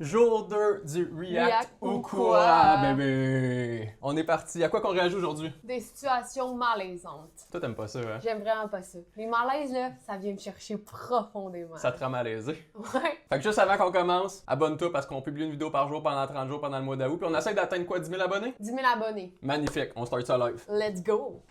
Jour 2 du React ou quoi, bébé? On est parti. À quoi qu'on réagit aujourd'hui? Des situations malaisantes. Toi, t'aimes pas ça, hein? J'aime vraiment pas ça. Les malaises, là, ça vient me chercher profondément. Ça te rend malaisé. Ouais. Fait que juste avant qu'on commence, abonne-toi parce qu'on publie une vidéo par jour pendant 30 jours pendant le mois d'août. Puis on essaie d'atteindre quoi, 10 000 abonnés? 10 000 abonnés. Magnifique, on start ça live. Let's go!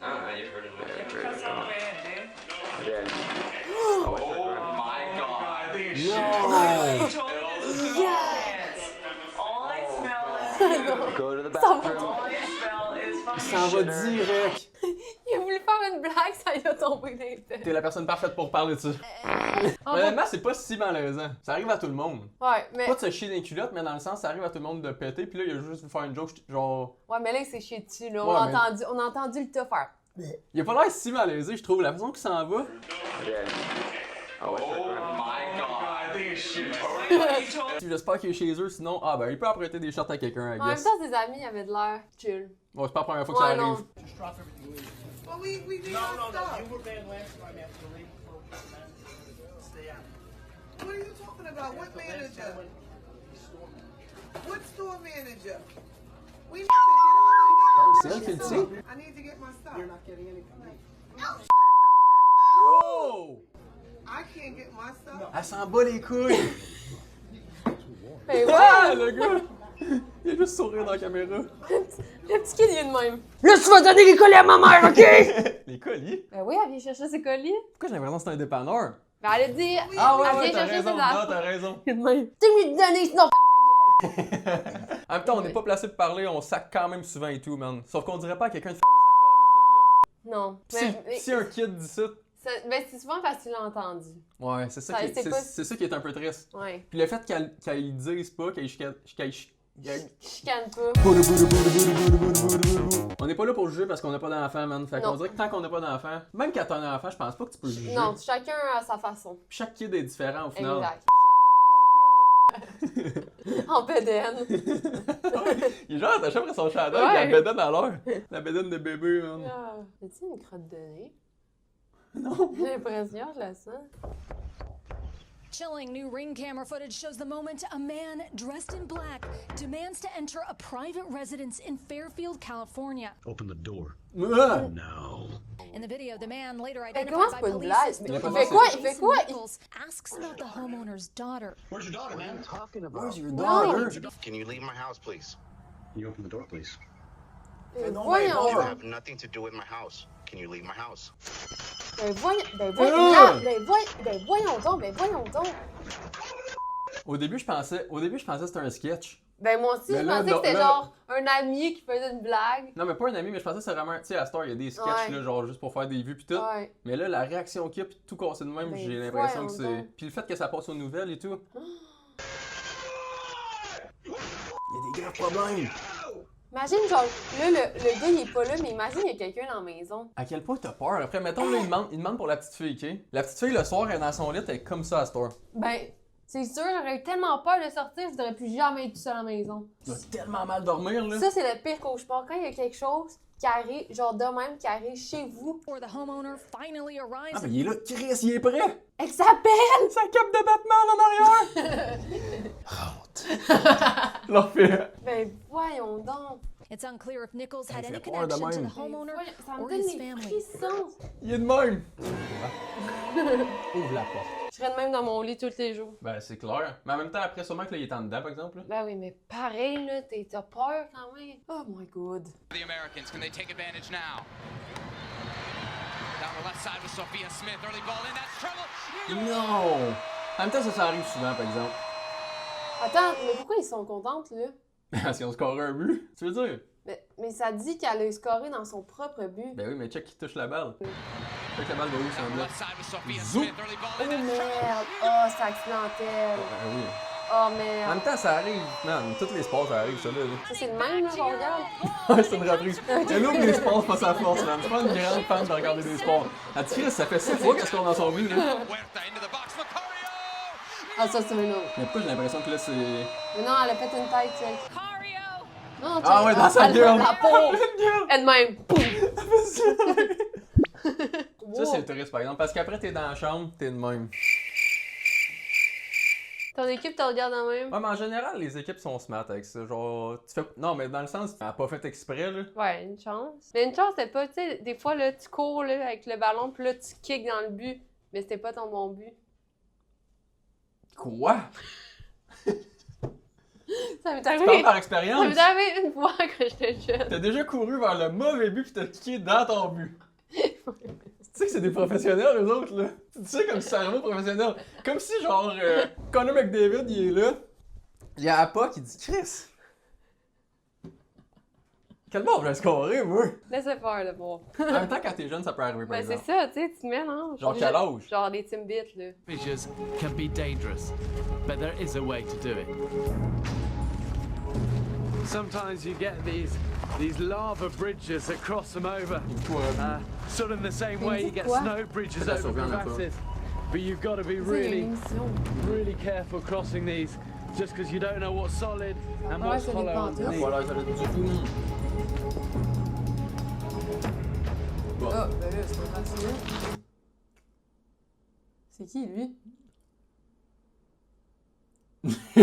Go to the Ça va. bathroom. Il s'en va direct. Il a voulu faire une blague, ça lui a tombé dans les têtes. T'es la personne parfaite pour parler de ça. Honnêtement, c'est pas si malaisant. Ça arrive à tout le monde. Ouais, mais... Pas de se chier dans les culottes, mais dans le sens, ça arrive à tout le monde de péter. Puis là, il a juste voulu faire une joke, genre... Ouais, mais là, il s'est chié dessus, là. Ouais, On a entendu le tas faire. Il a pas l'air si malaisé, je trouve. La façon qu'il s'en va. Yeah. Oh, what's J'espère qu'il est chez eux, sinon, ah ben, il peut apprêter des shorts à quelqu'un, I En même guess. temps, ses amis avaient de l'air chill. Bon, c'est pas la première fois que Ouais, ça non. arrive. Just drop everything, leave. Well, we did No, our no, stuff. no. You were banned last time after the league for stay out. What are you talking about? What manager? What store manager? We need to get all C'est elle qui le this tient. stuff. I need to get my stuff. You're not getting anything. Oh! I can't get my stuff. Elle s'en bat les couilles! Mais ouais! Ah, le gars! Il a juste sourire dans la caméra. Le petit kid, il est de même. Là, tu vas donner les colis à ma mère, OK? Les colis? Ben oui, elle vient chercher ses colis. Pourquoi j'ai l'impression que c'est un dépanneur? Ben elle a dit... Ah ouais, elle ouais, vient t'as chercher raison, ses non, affaires. t'as raison. Il est de même. T'es mieux de donner, sinon... En même temps, on n'est pas placé pour parler, on sac quand même souvent et tout, man. Sauf qu'on dirait pas à quelqu'un de fermer sa Non. calice de gueule. Si un kid dit ça, Ben c'est souvent parce qu'il l'a entendu. ouais, c'est ça, Ça, qui est, c'est c'est, pas- c'est ça qui est un peu triste. Ouais. Puis le fait qu'elle le dise pas, qu'elle Chicane pas. On n'est pas là pour juger parce qu'on n'a pas d'enfant, man. Fait qu'on Non. dirait que tant qu'on n'a pas d'enfant, même quand t'as un enfant, je pense pas que tu peux juger. Non, chacun à sa façon. Chaque kid est différent au final. Exact. En bedaine. Il est genre attaché après son chandail, Ouais. il a la bédaine à l'heure. La bédaine de bébé, man. Ah. As-tu une crotte de nez? Non. J'ai l'impression, je la sens. Chilling new ring camera footage shows the moment a man dressed in black demands to enter a private residence in Fairfield, California. Open the door Ah! now. In the video, the man later comment identified c'est by pas une police blague? as Mais il fait Douglas quoi? Il fait quoi? Nichols asks about the homeowner's daughter. Where's your daughter, man? talking about? Where's your No. daughter? Can you leave my house, please? Can you open the door, please? Voyons You donc. have nothing to do with my house. Can you leave my house? Ben voyons donc. Au début, je pensais que c'était un sketch. Ben moi aussi, Mais je là, pensais que c'était là- genre un ami qui faisait une blague. Non, mais pas un ami, mais je pensais que c'est vraiment. Tu sais, à Star, il y a des sketchs, Ouais. là, genre juste pour faire des vues pis tout. Ouais. Mais là, la réaction qu'il y a, pis tout cassé de même, Ben, j'ai l'impression que voyons c'est. donc. Puis le fait que ça passe aux nouvelles et tout. Il y a des graves problèmes. Imagine, genre, là, le gars, il est pas là, mais imagine, il y a quelqu'un dans la maison. À quel point t'as peur? Après, mettons, là, il demande pour la petite fille, ok? La petite fille, le soir, elle est dans son lit, elle est comme ça à Star. Ben, c'est sûr, j'aurais eu tellement peur de sortir, je voudrais plus jamais être tout seul à la maison. Tu vas tellement mal dormir, là. Ça, c'est le pire cauchemar. Quand il y a quelque chose qui arrive, genre de même, qui arrive chez vous, Before the homeowner finally arrives. Ah, ben il est là, Chris, il est prêt! et que ça pèle! Sa cape de Batman en arrière! Rentre! L'enfer! Ben, voyons donc. It's unclear if Nichols had Elle any fait peur de connection to même. the homeowner Ouais, ça me or donne his des family. frissons. Il est de même! Ouvre la porte. Je serais de même dans mon lit tous les jours. Ben, c'est clair. Mais en même temps, après, sûrement que là, il est en dedans, par exemple. Là. Ben oui, mais pareil, là, t'as peur quand même. Oh my god. The Americans, can they take advantage now? Down the left side with Sophia Smith, early ball in, that's trouble! Non! En même temps, ça arrive souvent, par exemple. Attends, mais pourquoi ils sont contentes, là? Parce qu'ils ont scoré un but. Tu veux dire? Mais ça dit qu'elle a scoré dans son propre but. Ben oui, mais check qui touche la balle. Check la balle de où, c'est Down un the but. left side with Sophia Zou. Smith, early ball Oh in, that's merde! trouble! Oh, c'est accidentel! Ben oui. Oh En merde! même temps, ça arrive. Man, tous les sports, ça arrive, ça, là. Ça, c'est le même, là, qu'on regarde? Ouais, c'est une reprise. Elle ouvre les sports, c'est pas sa force, man. C'est pas une grande fan de regarder des sports. Elle dit, Chris, ça fait 6 fois qu'elle score dans son but, là. Huerta into the box, Macario! Ah, ça, c'est un autre. Mais pourquoi j'ai l'impression que là, c'est. Mais non, elle a fait une tête, check. Mario! Non, Ah ouais, dans sa elle- gueule! La peau! Elle-même! Poum! Ça, c'est le touriste, par exemple. Parce qu'après, t'es dans la chambre, t'es de même. Ton équipe te regarde en même. Ouais, mais en général, les équipes sont smart avec ça. Genre, tu fais. Non, mais dans le sens, tu n'as pas fait exprès, là. Ouais, une chance. Mais une chance, c'était pas, tu sais, des fois, là, tu cours là, avec le ballon, puis là, tu kicks dans le but. Mais c'était pas ton bon but. Quoi? Ça m'est Tu parles arrivé. par Ça expérience? m'est arrivé une fois quand j'étais jeune. T'as déjà couru vers le mauvais but pis t'as kické dans ton but. Tu sais que c'est des professionnels, eux autres, là. Tu dis ça comme si c'était vraiment professionnel. Comme si, genre, Conor McDavid, il est là. Il y a Appa qui dit Chris. Quel bon, je vais scorer, moi. Laissez faire, le bon. En même temps, quand t'es jeune, ça peut arriver, par Ben, c'est exemple. ça, tu sais, tu te mélanges. Genre, quel âge? Genre des Timbits, là. Fissures can be dangerous, but there is a way to do it. Sometimes you get these lava bridges that cross them over. Sort of in the same way you get snow bridges over crevasses. But you've got to be really careful crossing these, just because you don't know what's solid and what's hollow underneath. Voilà, ça du tout. Bon. Ah, ben là, c'est pas facile. C'est qui, lui?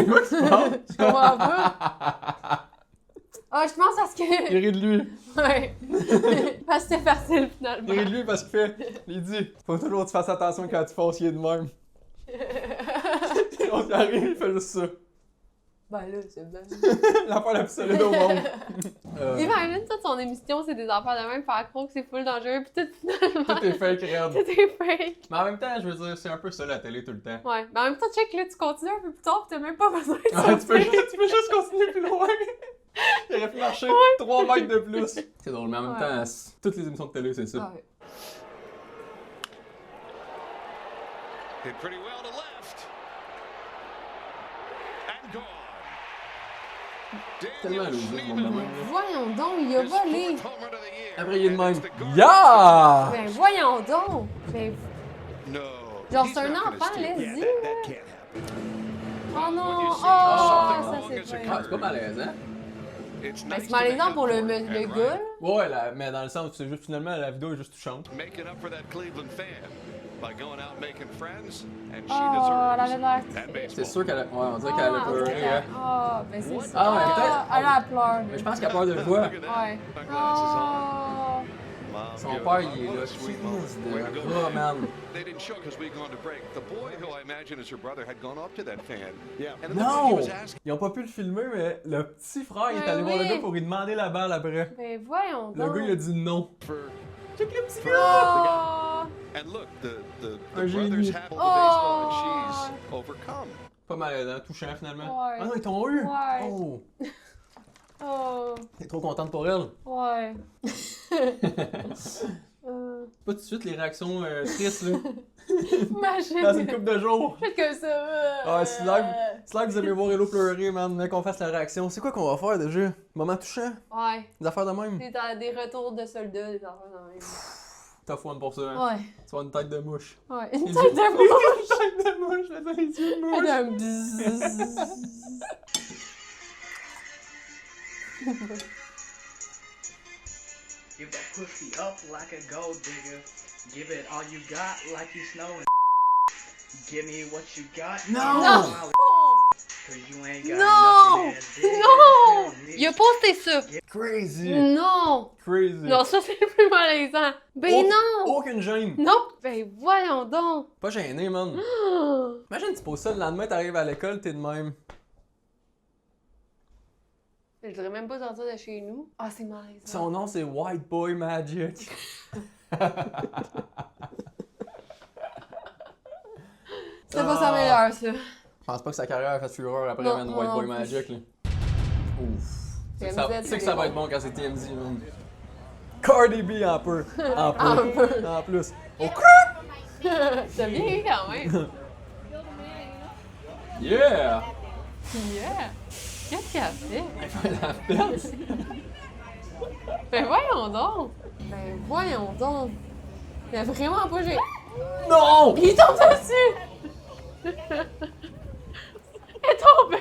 Quoi que tu parles? Je comprends pas. Ah, je pense parce que... Il rit de lui. Ouais. Parce que c'était facile, finalement. Il rit de lui parce qu'il fait. Il dit faut toujours que tu fasses attention quand tu fasses il est de même. On arrive, il fait juste ça. Ben là, c'est bien. L'affaire la plus solide au monde. Imagine, toute son émission, c'est des affaires de même, faire croire que c'est full dangereux, pis tout, finalement... Tout est fake, raide. Tout est fake. Mais en même temps, je veux dire, c'est un peu ça la télé tout le temps. Ouais. Mais en même temps, check, là, tu continues un peu plus tard, pis t'as même pas besoin de Ah, tu peux sortir. juste continuer plus loin. Il aurait pu marcher 3 mètres de plus. C'est drôle, mais en même temps, toutes les émissions de télé, c'est ça. Ouais. Hit pretty well to left. And gone. Tellement logique, mon moment. Voyons donc, il a volé. Après, il est de même. Ya! Ben voyons donc. Ben... No. Genre, c'est un enfant, laisse-y. Oh non! Oh, ça c'est Ah, c'est pas malaisant. Ben, c'est malaisant pour le gars, là. Ouais, mais dans le sens où c'est juste finalement la vidéo est juste touchante. Making up for that Cleveland fan by going out making friends, and she Oh, elle avait l'air... that baseball. C'est sûr qu'elle a. Ouais, on dirait qu'elle a pleuré. Hein. Ah, ben c'est ça. Ah, ouais, peut-être. Elle a pleuré. Mais je pense qu'elle a peur de le voir. Ouais. My glasses on. Oh. Mom, Son give père, her il est a là. sweet moment. Way to go. Oh, man. They didn't show because we'd gone to break. The boy, who I imagine is her brother, had gone up to that fan. Yeah. And it looked like he Non! was asking. Ils ont pas pu le filmer, mais le petit frère il est Ben allé voir le oui. gars pour lui demander la balle après. Ben voyons Le donc. gars, il a dit non. For Check le petit Oh. gars! and look, the Un génie. brothers have the Oh. baseball, and she's overcome. Pas malaisant, touchant finalement. Ouais. Ah non, ils t'ont eu! Ouais. Oh! Oh. T'es trop contente pour elle. Ouais. Pas tout de suite les réactions tristes là. Imagine. Dans une couple de jours. Faites comme ça. Ah, c'est là que vous allez voir Hello pleurer, man. Mais qu'on fasse la réaction. C'est quoi qu'on va faire déjà? Moment touchant? Ouais. Des affaires de même? C'est des retours de soldats, des affaires dans même. T'as fun pour ça, hein? Ouais. Tu vas avoir une tête de mouche. Ouais. Les Une yeux- tête de mouche. Une tête de mouche, là, dans les yeux de mouche. Elle a un bzzz. Give that pussy up like a gold digger. Give it all you got like you snowing. Give me what you got. Non! Cause you ain't got Non! nothing as big Non! as me. Il a posté ça. Crazy! Non! Crazy! Non, ça c'est plus malaisant. Ben non! Aucune gêne! Non! Ben voyons donc! Pas gêné, man. Imagine, tu poses ça le lendemain, t'arrives à l'école, t'es de même. Je voudrais même pas sortir de chez nous. Ah, c'est malaisant. Son nom, c'est White Boy Magic. C'est pas sa meilleure, ça. Je pense pas que sa carrière a fait fureur après, Non, man. moi White non Boy plus. Magic, là. Ouf. Tu sais que TMZ, ça, tu sais que c'est ça va bon. être bon quand c'est TMZ, man. Cardi B en peu. En peu. En plus. Oh, T'as bien eu quand même. yeah! Yeah! Qu'est-ce qu'il a fait? La fête. Ben voyons donc! Ben voyons donc! Il a vraiment pas j'ai... Non! Il tombe dessus! Il est tombé!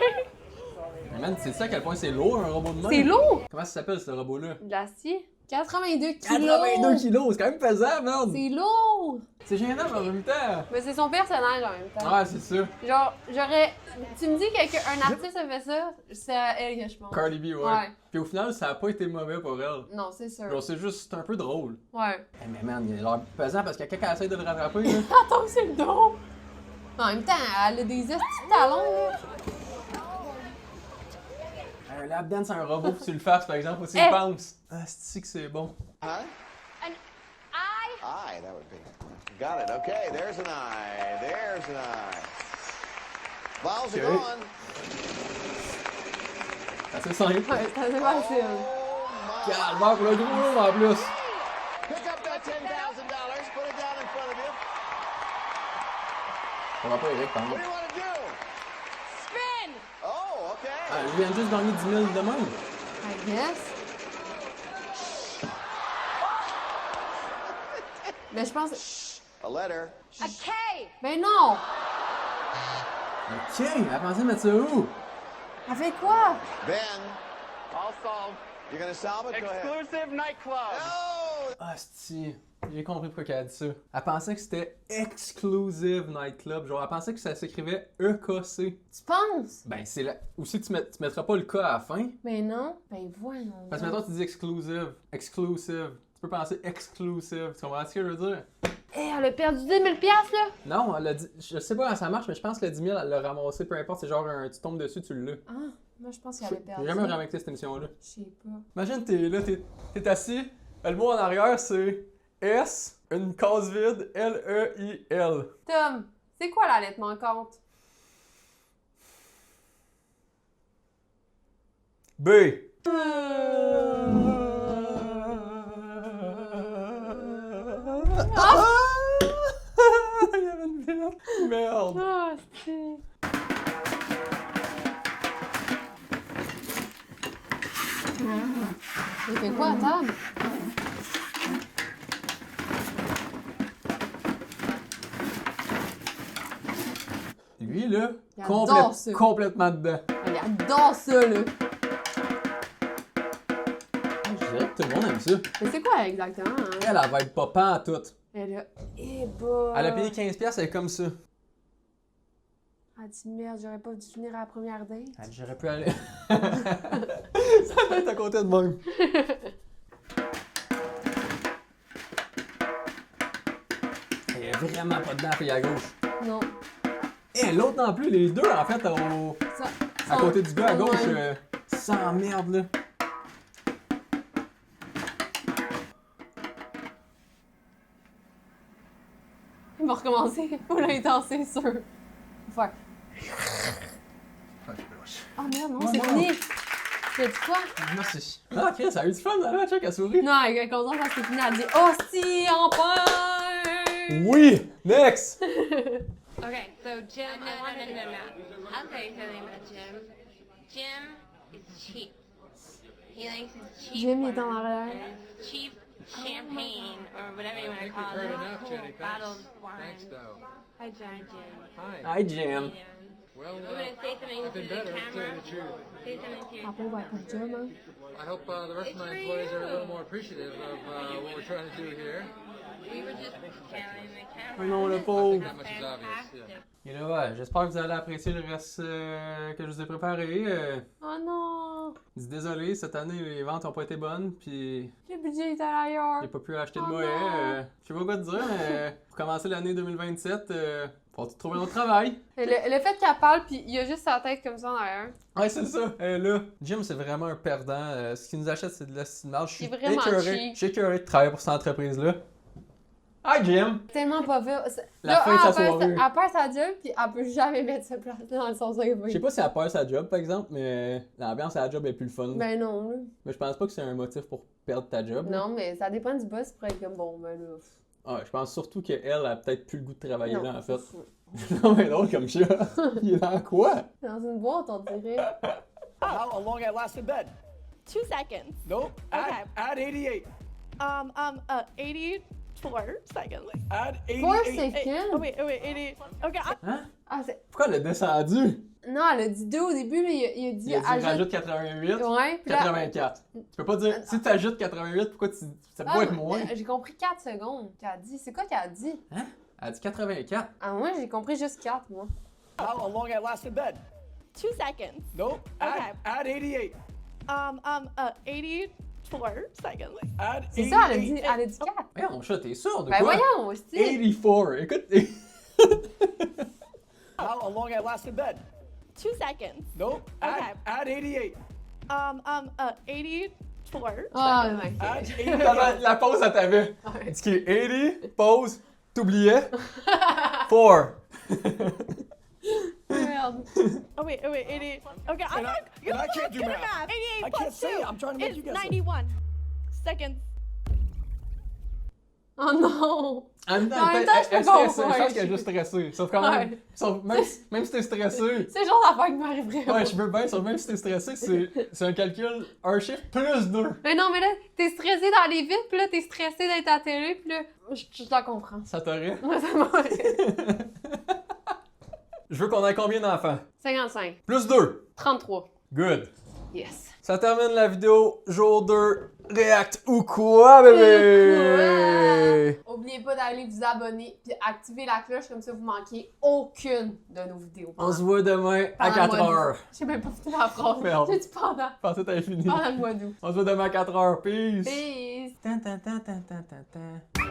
Mais man, c'est ça à quel point c'est lourd un robot de même? C'est lourd! Comment ça s'appelle ce robot-là? De l'acier? 82 kilos! 82 kilos, c'est quand même pesant, merde! C'est lourd! C'est gênant, mais en même temps. Mais c'est son personnage en même temps. Ouais, c'est ça. Genre, j'aurais. Tu me dis qu'un artiste a fait ça, c'est à elle que je pense. Cardi B, ouais. Puis au final, ça a pas été mauvais pour elle. Non, c'est sûr. Genre, c'est juste un peu drôle. Ouais. Hey, mais man, il a l'air pesant parce que quelqu'un essaie de le rattraper, là. Attends, c'est le dos! En même temps, elle a des estis de talons, là. Un lap dance, c'est un robot, faut que tu le fasses, par exemple, aussi, Hey. pense. Ah, c'est que c'est bon. Huh? An eye? Eye, that would be. Got it. Okay, there's an eye. There's an eye. Vowels are Okay. gone. C'est simple. Ouais, c'est assez facile. Calvaire pour le gros lot, en plus. Pick up that $10,000. Put it down in front of you. On va pas Eric, par What do exemple. you want to do? Spin! Oh, okay. Ah, je viens juste gagner 10 000 de même. I guess. Mais je pense. A letter. A K! Ben non! Ok, elle pensait mettre ça où? Elle fait quoi? Ben, All solved. you're going to solve it? Go ahead. Exclusive nightclub. No! Ah, si. J'ai compris pourquoi elle a dit ça. Elle pensait que c'était Exclusive Nightclub. Genre, elle pensait que ça s'écrivait EKC. Tu penses? Ben, c'est là. Aussi, tu mettras pas le K à la fin. Ben non. Ben voyons. Parce que donc. maintenant, tu dis exclusive. Exclusive. Tu peux penser exclusive. Tu comprends ce que je veux dire? Eh, elle a perdu 10 000 là! Non, elle a dit. Je sais pas comment ça marche, mais je pense que le 10 000, elle l'a ramassé, peu importe. C'est genre, tu tombes dessus, tu l'as. Ah, moi je pense qu'elle a perdu. J'ai jamais vraiment écouté cette émission-là. Je sais pas. Imagine, t'es là, t'es assis. Le mot en arrière, c'est S, une case vide, L-E-I-L. Tom, c'est quoi la lettre manquante? B. Ah! Il y avait une merde. Merde. Ah, c'est. Il fait quoi à table? Lui, là, Il adore ça. complètement dedans. Elle adore ça, là. Je dirais que tout le monde aime ça. Mais c'est quoi exactement? Hein? Elle va être pas à tout. Elle a. Eh bah. Elle a payé 15$, elle est comme ça. Elle dit merde, j'aurais pas dû finir à la première date. Elle dit, j'aurais pu aller. Ça va être à côté de même. Elle est vraiment pas dedans, puis à gauche. Non. Et l'autre non plus, les deux en fait Ça. à côté du gars à gauche, Ouais. sans merde là. Il va recommencer. Faut l'intenser, c'est sûr. Faut faire. Oh merde, non, c'est fini. Tu as dit quoi? Merci. Ah, ok, ça a eu du fun, là, check, elle sourit. Non, elle est contente parce que c'est fini. Elle dit oh si, enfin! Oui! Next! Okay, so Jim. No. I'll tell you something about Jim. Jim is cheap. He likes his cheap. Jim est en arrière. Cheap champagne or whatever you want to call it. Bottled wine. Thanks, though. Hi, Jim. Hi. Hi, Jim. Well, I'm gonna say something to the better, to tell camera. you the truth. Say something to your. Apple va pas de Jim, hein? I hope the rest of my employees are a little more appreciative of what we're trying to do here. We were just telling the camera. Oh non, le pauvre. That much is obvious. Yeah. Et là, ouais, j'espère que vous allez apprécier le reste que je vous ai préparé. Oh non! Dis désolé, cette année, les ventes ont pas été bonnes, puis Le budget est à l'ailleurs. j'ai pas pu acheter de Oh moët. non. Je sais pas quoi te dire, mais pour commencer l'année 2027, faut trouver un autre travail. Le fait qu'elle parle, puis il y a juste sa tête comme ça en arrière. Ouais, c'est ça. Là, Jim, c'est vraiment un perdant. Ce qu'il nous achète, c'est de la cinéma. Je suis C'est vraiment écœuré. cheap. Je suis écœuré de travailler pour cette entreprise-là. Hi, Jim! Tellement pas vu. La fin de sa soirée. Elle perd sa job, puis elle peut jamais mettre sa place dans son CV. Je sais pas si elle perd sa job, par exemple, mais l'ambiance à la job est plus le fun. Ben non, là. Mais je pense pas que c'est un motif pour perdre ta job. là. Non, mais ça dépend du boss pour être comme bon, ben là. Ouais, je pense surtout qu'elle a peut-être plus le goût de travailler Non, là, en fait. c'est fou. Non, mais drôle comme chat. Il est dans quoi? Dans une boîte, on dirait. How long I last in bed? 2 seconds. Nope. Okay. Add 88. 84 seconds. Add 88. 4 seconds? Oh wait, 80. Okay. Hein? Ah, c'est... Pourquoi elle a descendu? Non, elle a dit 2 au début, là, il a dit... Il a dit rajoute 88, Ouais, puis là... 84. Tu peux pas dire, si tu ajoutes 88, pourquoi ça peut être moins? J'ai compris 4 secondes qu'elle a dit. C'est quoi qu'elle a dit? Hein? Elle a dit 84. Ah, moi, j'ai compris juste 4, moi. How long I last in bed? 2 seconds. Nope. Okay. Add 88. 84 seconds. Add C'est ça, elle a dit 4. Voyons, mon chat, t'es sûr de Ben quoi? voyons, aussi. 84. Écoute, How long I last in bed? 2 seconds. Nope. Okay. Add 88. 84 Ah, seconds. ouais. Add 88. la pause, elle t'avait. Ouais. Tu dis 80, pause, t'oubliais. 4. Merde. Oh wait, 88. Okay, I'm And not. I can't do math. 88 I plus can't say 2 it. I'm trying to make is you guess. 91 seconds. Oh non! En même temps, En même elle temps, est je peux stressée. Je comprendre. pense qu'elle est juste stressée. Sauf quand même. Ouais. Sauf, même si t'es stressé. C'est le genre d'affaire qui m'arriverait. Ouais, je veux bien, sauf même si t'es stressé, c'est un calcul, un chiffre plus 2. Mais non, mais là, t'es stressé d'aller vite, pis là, t'es stressé d'être à la télé, pis là, je la comprends. Ça t'aurait? Moi, ça m'aurait. Je veux qu'on ait combien d'enfants? 55. Plus 2. 33. Good. Yes. Ça termine la vidéo jour 2. React ou quoi, bébé? Oubliez pas d'aller vous abonner puis activer la cloche, comme ça vous manquez aucune de nos vidéos. On se voit demain à Pendant le 4 mois d'août. heures. J'ai même pas fini la phrase. Merde. J'ai dit pendant. Je pensais que t'avais fini. Pendant le mois d'août. On se voit demain à 4 heures. Peace. Peace. Tan, tan, tan, tan, tan, tan, tan.